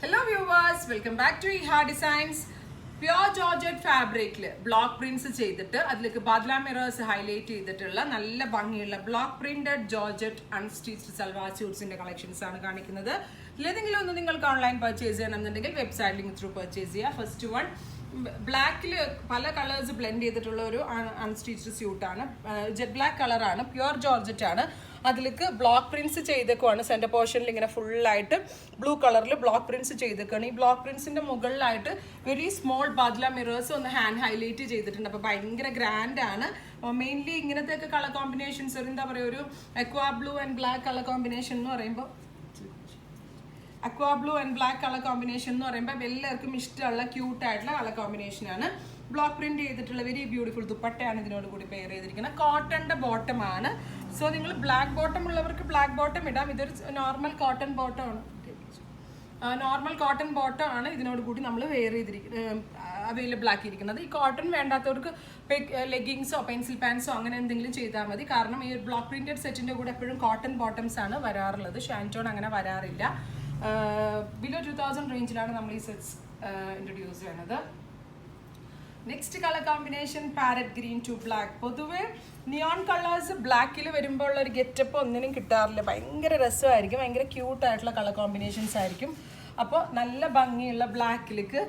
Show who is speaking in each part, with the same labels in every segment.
Speaker 1: Hello viewers, welcome back to Iha Designs. Pure Georgette fabric block prints ചെയ്തിട്ട് അതിലേക്ക് ബാദ്ല mirrors highlight ചെയ്തിട്ടുള്ള നല്ല ഭംഗിയുള്ള block printed georgette unstitched salwar സ്യൂട്ട്സിന്റെ കളക്ഷൻസ് ആണ് കാണിക്കുന്നത്. ഏതെങ്കിലും ഒന്ന് നിങ്ങൾക്ക് ഓൺലൈൻ പർച്ചേസ് ചെയ്യണമെന്നുണ്ടെങ്കിൽ വെബ്സൈറ്റ് ലിങ്ക് ത്രൂ പർച്ചേസ് ചെയ്യുക. ഫസ്റ്റ് വൺ ബ്ലാക്കിൽ പല കളേഴ്സ് ബ്ലെൻഡ് ചെയ്തിട്ടുള്ള ഒരു അൺസ്റ്റിച്ച്ഡ് സ്യൂട്ടാണ്. ജെറ്റ് ബ്ലാക്ക് കളറാണ്, പ്യുവർ ജോർജറ്റ് ആണ്. അതിലേക്ക് ബ്ലോക്ക് പ്രിന്റ്സ് ചെയ്തേക്കുവാണ്. സെന്റർ പോർഷനിൽ ഇങ്ങനെ ഫുള്ളായിട്ട് ബ്ലൂ കളറിൽ ബ്ലോക്ക് പ്രിന്റ്സ് ചെയ്തേക്കാണ്. ഈ ബ്ലോക്ക് പ്രിന്റ്സിന്റെ മുകളിലായിട്ട് വെരി സ്മോൾ ബാദ്ല മിറേഴ്സ് ഒന്ന് ഹാൻഡ് ഹൈലൈറ്റ് ചെയ്തിട്ടുണ്ട്. അപ്പോൾ ഭയങ്കര ഗ്രാൻഡ് ആണ്. മെയിൻലി ഇങ്ങനത്തെ കളർ കോമ്പിനേഷൻസ് എന്താ പറയുക, ഒരു അക്വാ blue and black colour combination എന്ന് പറയുമ്പോൾ അക്വാ blue and black colour combination എന്ന് പറയുമ്പോൾ എല്ലാവർക്കും ഇഷ്ടമുള്ള ക്യൂട്ടായിട്ടുള്ള കളർ കോമ്പിനേഷനാണ്. ബ്ലോക്ക് പ്രിന്റ് ചെയ്തിട്ടുള്ള വെരി ബ്യൂട്ടിഫുൾ ദുപ്പട്ടയാണ് ഇതിനോട് കൂടി പെയർ ചെയ്തിരിക്കുന്നത്. കോട്ടന്റെ ബോട്ടം ആണ്. സോ നിങ്ങൾ ബ്ലാക്ക് ബോട്ടം ഉള്ളവർക്ക് ബ്ലാക്ക് ബോട്ടം ഇടാം. ഇതൊരു നോർമൽ കോട്ടൺ ബോട്ടം ആണ്. നോർമൽ കോട്ടൺ ബോട്ടം ആണ് ഇതിനോട് കൂടി നമ്മൾ വെയർ ചെയ്തിരിക്കുന്നത്, അവൈലബിൾ ആക്കിയിരിക്കുന്നത്. ഈ കോട്ടൺ വേണ്ടാത്തവർക്ക് ലെഗിങ്സോ പെൻസിൽ പാൻസോ അങ്ങനെ എന്തെങ്കിലും ചെയ്താൽ മതി. കാരണം ഈ ബ്ലോക്ക് പ്രിന്റഡ് സെറ്റിന്റെ കൂടെ എപ്പോഴും കോട്ടൺ ബോട്ടംസ് ആണ് വരാറുള്ളത്. ഷാൻറ്റോൺ അങ്ങനെ വരാറില്ല. ബിലോ 2000 റേഞ്ചിലാണ് നമ്മൾ ഈ സെറ്റ്സ് ഇൻട്രൊഡ്യൂസ് ചെയ്യുന്നത്. Next colour combination parrot green to black. പൊതുവെ നിയോൺ കളേഴ്സ് ബ്ലാക്കിൽ വരുമ്പോൾ ഉള്ള ഒരു ഗെറ്റപ്പ് ഒന്നിനും കിട്ടാറില്ല. ഭയങ്കര രസമായിരിക്കും, ഭയങ്കര ക്യൂട്ടായിട്ടുള്ള കളർ കോമ്പിനേഷൻസ് ആയിരിക്കും. അപ്പോൾ നല്ല ഭംഗിയുള്ള ബ്ലാക്കിലേക്ക്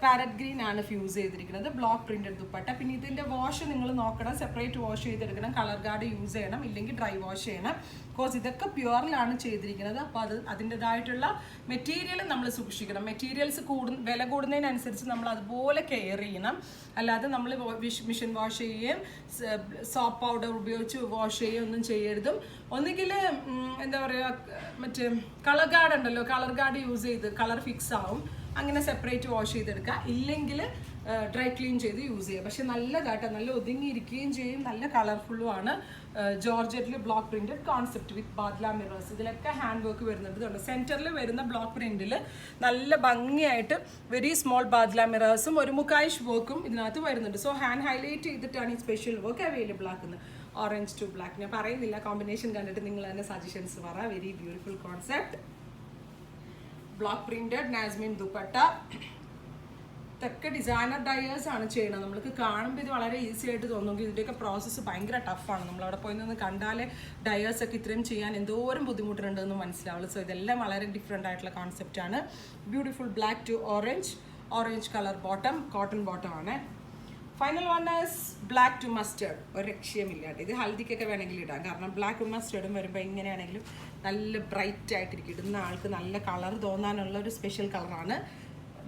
Speaker 1: പാരറ്റ് ഗ്രീൻ ആണ് ഫ്യൂസ് ചെയ്തിരിക്കുന്നത്. Block printed dupatta. പിന്നെ ഇതിൻ്റെ വാഷ് നിങ്ങൾ നോക്കണം, സെപ്പറേറ്റ് വാഷ് ചെയ്തെടുക്കണം. കളർ ഗാർഡ് യൂസ് ചെയ്യണം, ഇല്ലെങ്കിൽ ഡ്രൈ വാഷ് ചെയ്യണം. ബിക്കോസ് ഇതൊക്കെ പ്യുവറിലാണ് ചെയ്തിരിക്കുന്നത്. അപ്പോൾ അതിൻ്റെതായിട്ടുള്ള മെറ്റീരിയൽ നമ്മൾ സൂക്ഷിക്കണം. മെറ്റീരിയൽസ് വില കൂടുന്നതിനനുസരിച്ച് നമ്മൾ അതുപോലെ കെയർ ചെയ്യണം. അല്ലാതെ നമ്മൾ മിഷൻ വാഷ് ചെയ്യുകയും സോപ്പ് പൗഡർ ഉപയോഗിച്ച് വാഷ് ചെയ്യുകയും ഒന്നും ചെയ്യരുതും. ഒന്നുകിൽ എന്താ പറയുക, മറ്റേ കളർ ഗാർഡ് ഉണ്ടല്ലോ, കളർ ഗാർഡ് യൂസ് ചെയ്ത് കളർ ഫിക്സ് ആവും, അങ്ങനെ സെപ്പറേറ്റ് വാഷ് ചെയ്തെടുക്കുക. ഇല്ലെങ്കിൽ ഡ്രൈ ക്ലീൻ ചെയ്ത് യൂസ് ചെയ്യുക. പക്ഷെ നല്ലതായിട്ട് നല്ല ഒതുങ്ങിയിരിക്കുകയും ചെയ്യും, നല്ല കളർഫുള്ളും ആണ്. ജോർജറ്റിൽ ബ്ലോക്ക് പ്രിന്റഡ് കോൺസെപ്റ്റ് വിത്ത് ബാദ്ല മിറേഴ്സ്. ഇതിലൊക്കെ ഹാൻഡ് വർക്ക് വരുന്നുണ്ട്. സെന്ററിൽ വരുന്ന ബ്ലോക്ക് പ്രിന്റിൽ നല്ല ഭംഗിയായിട്ട് വെരി സ്മോൾ ബാദ്ല മിറേഴ്സും ഒരു മുക്കായിഷ് വർക്കും ഇതിനകത്ത് വരുന്നുണ്ട്. സോ ഹാൻഡ് ഹൈലൈറ്റ് ചെയ്തിട്ടാണ് ഈ സ്പെഷ്യൽ വർക്ക് അവൈലബിൾ ആക്കുന്നത്. Orange to black. ഞാൻ പറയുന്നില്ല, കോമ്പിനേഷൻ കണ്ടിട്ട് നിങ്ങൾ തന്നെ സജഷൻസ് പറ. Very beautiful concept. Block printed നാസ്മിൻ ദുപ്പട്ട. ഇതൊക്കെ ഡിസൈനർ ഡയേഴ്സ് ആണ് ചെയ്യണം. നമ്മൾക്ക് കാണുമ്പോൾ ഇത് വളരെ ഈസി ആയിട്ട് തോന്നുമെങ്കിൽ ഇതിൻ്റെയൊക്കെ പ്രോസസ്സ് ഭയങ്കര ടഫാണ്. നമ്മളവിടെ പോയി നിന്ന് കണ്ടാലേ ഡയേഴ്സൊക്കെ ഇത്രയും ചെയ്യാൻ എന്തോരം ബുദ്ധിമുട്ടുണ്ടെന്ന് മനസ്സിലാവുള്ളൂ. സോ ഇതെല്ലാം വളരെ ഡിഫറെൻ്റ് ആയിട്ടുള്ള കോൺസെപ്റ്റാണ്. Beautiful black to orange colour bottom, cotton bottom ആണ്. Final one is black to mustard. ഒരു രക്ഷയുമില്ല. ഇത് ഹൽദിക്കൊക്കെ വേണമെങ്കിൽ ഇടാം. കാരണം ബ്ലാക്കും മസ്റ്റേർഡും വരുമ്പോൾ എങ്ങനെയാണെങ്കിലും നല്ല ബ്രൈറ്റ് ആയിട്ടിരിക്കും. ഇടുന്ന ആൾക്ക് നല്ല കളർ തോന്നാനുള്ള ഒരു സ്പെഷ്യൽ കളറാണ്.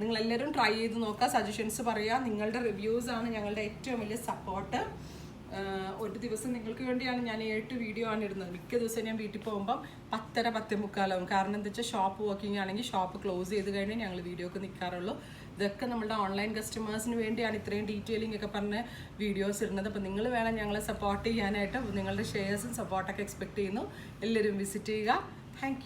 Speaker 1: നിങ്ങളെല്ലാവരും ട്രൈ ചെയ്ത് നോക്കുക, സജഷൻസ് പറയുക. നിങ്ങളുടെ റിവ്യൂസ് ആണ് ഞങ്ങളുടെ ഏറ്റവും വലിയ സപ്പോർട്ട്. ഒരു ദിവസം നിങ്ങൾക്ക് വേണ്ടിയാണ് ഞാൻ 7 വീഡിയോ ആണ് ഇടുന്നത്. മിക്ക ദിവസം ഞാൻ വീട്ടിൽ പോകുമ്പം 10:30 10:45 കാരണം എന്താ വെച്ചാൽ ഷോപ്പ് വർക്കിംഗ് ആണെങ്കിൽ ഷോപ്പ് ക്ലോസ് ചെയ്ത് കഴിഞ്ഞാൽ ഞങ്ങൾ വീഡിയോ ഒക്കെ നിൽക്കാറുള്ളൂ. ഇതൊക്കെ നമ്മുടെ ഓൺലൈൻ കസ്റ്റമേഴ്സിന് വേണ്ടിയാണ് ഇത്രയും ഡീറ്റെയിലിംഗ് ഒക്കെ പറഞ്ഞ് വീഡിയോസ് ഇടുന്നത്. അപ്പോൾ നിങ്ങൾ വേണം ഞങ്ങളെ സപ്പോർട്ട് ചെയ്യാനായിട്ട്. നിങ്ങളുടെ ഷെയർസും സപ്പോർട്ടൊക്കെ എക്സ്പെക്ട് ചെയ്യുന്നു. എല്ലാവരും വിസിറ്റ് ചെയ്യുക. Thank you.